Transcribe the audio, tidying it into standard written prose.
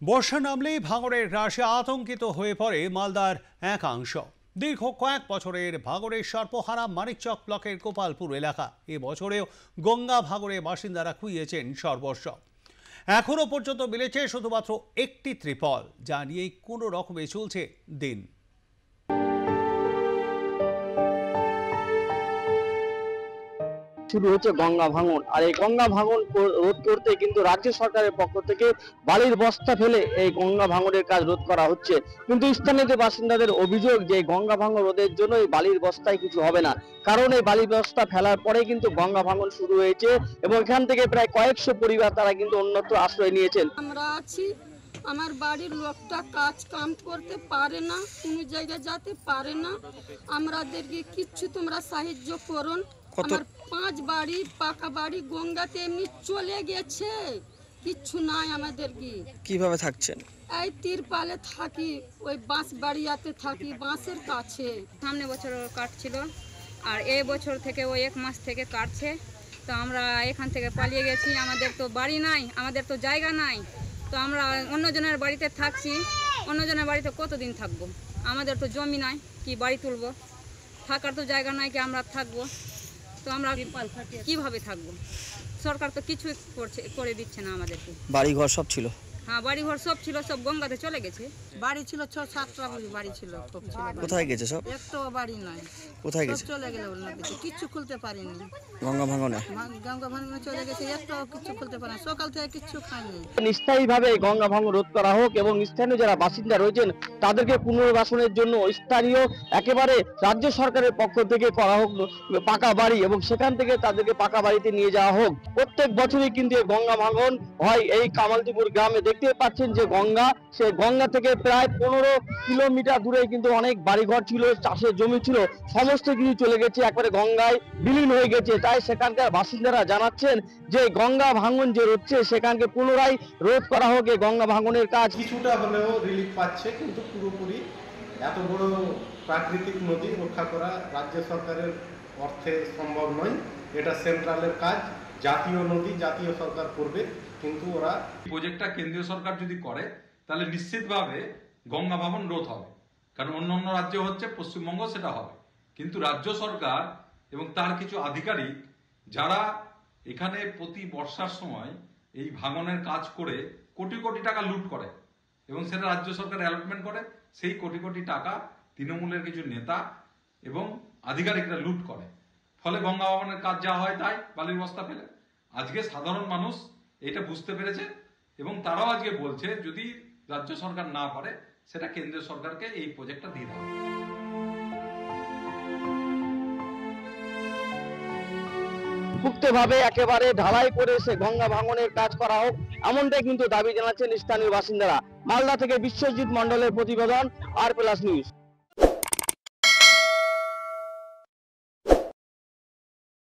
বর্ষা নামলেই ভাঙড়ের গ্রাসে আতঙ্কিত হয়ে পড়ে মালদার একাংশ। দীর্ঘ কয়েক বছরের ভাঙড়ের সর্পহারা মানিকচক ব্লকের গোপালপুর এলাকা এবছরেও গঙ্গা ভাঙড়ে বাসিন্দারা খুইয়েছেন সর্বস্ব। এখনো পর্যন্ত মিলেছে শুধুমাত্র একটি ত্রিপল, যা নিয়েই কোনো রকমে চলছে দিন। শুরু হচ্ছে গঙ্গা ভাঙন, আর এই গঙ্গা ভাঙন রোধ করতে কিন্তু রাজ্য সরকারের পক্ষ থেকে বালির বস্তা ফেলে এই গঙ্গা ভাঙনের কাজ রোধ করা হচ্ছে। কিন্তু স্থানীয় বাসিন্দাদের অভিযোগ যে গঙ্গা ভাঙন রোধের জন্য এই বালির বস্তায় কিছু হবে না, কারণ এই বালির বস্তা ফেলার পরে কিন্তু গঙ্গা ভাঙন শুরু হয়েছে এবং এখান থেকে প্রায় কয়েকশো পরিবার তারা কিন্তু অন্যত্র আশ্রয় নিয়েছেন। আমরা আছি, আমার বাড়ির লোকটা কাজ কাম করতে পারে না, কোনো জায়গায় যেতে পারে না, আমাদেরকে কিচ্ছু তোমরা সাহায্য করুন। আমার 5 বাড়ি পাকা বাড়ি গঙ্গাতে এমনি চলে গেছে, কিচ্ছু নাই আমাদের। কিভাবে থাকছেন? এই তিরপালে থাকি, ওই বাঁশ বাড়িয়াতে থাকি, বাঁশের কাছে। সামনে বছর কাটছিল, আর এই বছর থেকে ওই 1 মাস থেকে কাটছে। তো আমরা এখান থেকে পালিয়ে গেছি, আমাদের তো বাড়ি নাই, আমাদের তো জায়গা নাই, তো আমরা অন্যজনের বাড়িতে থাকছি। অন্যজনের বাড়িতে কতদিন থাকবো? আমাদের তো জমি নাই, কি বাড়ি তুলবো? থাকার তো জায়গা নাই, কি আমরা থাকবো? তো আমরা কিভাবে থাকবো? সরকার তো কিছুই করে দিচ্ছে না আমাদেরকে। বাড়ি ঘর সব ছিল? হ্যাঁ, বাড়ি ঘর সব ছিল, সব গঙ্গাতে চলে গেছে। বাড়ি ছিল 6-7টা বাড়ি ছিল, খুব ছিল। কোথায় গেছে সব? একটাও বাড়ি নাই, কোথায় গেছে? চলে গেল নদীতে, কিচ্ছু খুলতে পারিনি। গঙ্গা ভাঙনে? গঙ্গা ভাঙনে চলে গেছে, একটাও কিছু খুলতে পারে না, সকাল থেকে কিচ্ছু খাইনি। স্থায়ীভাবে গঙ্গা ভাঙন রোধ করা হোক এবং স্থানীয় যারা বাসিন্দা রয়েছেন তাদেরকে পুনর্বাসনের জন্য স্থানীয় একেবারে রাজ্য সরকারের পক্ষ থেকে করা হোক পাকা বাড়ি এবং সেখান থেকে তাদেরকে পাকা বাড়িতে নিয়ে যাওয়া হোক। প্রত্যেক বছরই কিন্তু এই গঙ্গা ভাঙন হয় এই কামালদীপুর গ্রামে। দেখতে পাচ্ছেন যে গঙ্গা, সে গঙ্গা থেকে প্রায় 15 কিলোমিটার দূরে কিন্তু অনেক বাড়িঘর ছিল, চাষের জমি ছিল, সমস্ত কিছু চলে গেছে, একবারে গঙ্গায় বিলীন হয়ে গেছে। তাই সেখানকার বাসিন্দারা জানাচ্ছেন যে গঙ্গা ভাঙন যে হচ্ছে সেখানকে পুনরায় রোধ করা হোক। এই গঙ্গা ভাঙনের কাজ কিছুটা হলেও রিলিফ পাচ্ছে, কিন্তু পুরোপুরি এত বড় প্রাকৃতিক নদী রক্ষা করা রাজ্য সরকারের অর্থে সম্ভব নয়। এটা সেন্ট্রালের কাজ, জাতীয় নদী জাতীয় সরকার করবে, কিন্তু ওরা প্রজেক্টটা কেন্দ্রীয় সরকার যদি করে তাহলে নিশ্চিতভাবে গঙ্গা ভাঙন রোধ হবে, কারণ অন্য রাজ্য হচ্ছে পশ্চিমবঙ্গ, সেটা হবে। কিন্তু রাজ্য সরকার এবং তার কিছু আধিকারিক যারা এখানে প্রতি বর্ষার সময় এই ভাঙনের কাজ করে কোটি কোটি টাকা লুট করে এবং সেটা রাজ্য সরকার অ্যালটমেন্ট করে, সেই কোটি কোটি টাকা তৃণমূলের কিছু নেতা এবং আধিকারিকরা লুট করে। ফলে গঙ্গা ভাঙনের কাজ যা হয় তাই বালির বস্তা ফেলে। আজকে সাধারণ মানুষ এটা বুঝতে পেরেছে এবং তারাও আজকে বলছে যদি রাজ্য সরকার না পারে সেটা কেন্দ্রীয় সরকারকে এই প্রজেক্টটা দিয়ে দেওয়া হবে। মুক্তভাবে একেবারে ঢালাই করে সে গঙ্গা ভাঙনের কাজ করা হোক, এমনটাই কিন্তু দাবি জানাচ্ছেন স্থানীয় বাসিন্দারা। মালদা থেকে বিশ্বজিৎ মন্ডলের প্রতিবেদন, আর প্লাস নিউজ।